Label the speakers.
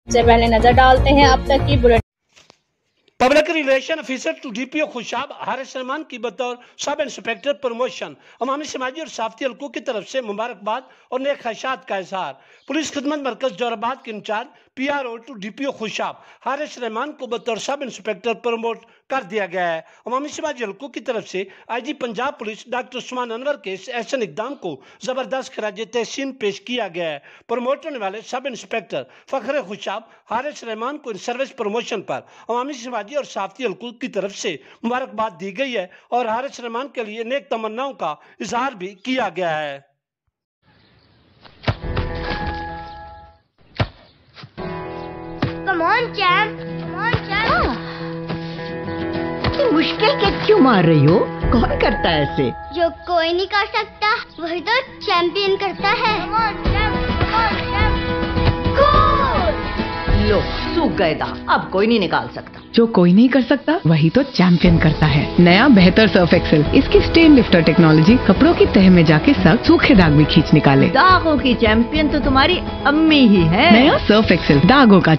Speaker 1: से पहले नजर डालते हैं अब तक की bulletin.
Speaker 2: Public relation officer to DPO Khushab Haris Rahman की बतौर सब इंस्पेक्टर प्रमोशन अवामी समाजी और साफती हल्कों की तरफ से मुबारकबाद और नेक ख्वाहिशात का इजहार। पुलिस खिदमत मरकज जोराबाद के incharge PRO to DPO Khushab Haris Rahman को बतौर सब इंस्पेक्टर प्रमोट कर दिया गया है। अवामी समाजी हल्कों की तरफ से IG Punjab police doctor Usman Anwar के इस ऐसे इकदाम को जबरदस्त खराज तहसीन पेश किया गया है। प्रमोट होने वाले सब इंस्पेक्टर फखर खुशाब हारिस रहमान को सर्विस प्रमोशन पर अवामी समाजी और साफती हल्कों की तरफ से मुबारकबाद दी गई है और हारिस रहमान के लिए नेक तमन्नाओं का इजहार भी किया गया है।
Speaker 3: Come on, champ. Come on, champ.
Speaker 4: इतनी मुश्किल के क्यों मार रही हो? कौन करता है ऐसे?
Speaker 3: जो कोई नहीं कर सकता वही तो चैंपियन करता है। Come on, champ. Come on, champ. Goal!
Speaker 4: लो सूख गए दाग, अब कोई नहीं निकाल सकता।
Speaker 5: जो कोई नहीं कर सकता वही तो चैंपियन करता है। नया बेहतर सर्फ एक्सेल, इसकी स्टेन लिफ्टर टेक्नोलॉजी कपड़ों की तह में जाके सख्त सूखे दाग भी खींच निकाले।
Speaker 4: दागों की चैंपियन तो तुम्हारी अम्मी ही है।
Speaker 5: नया सर्फ एक्सेल दागों का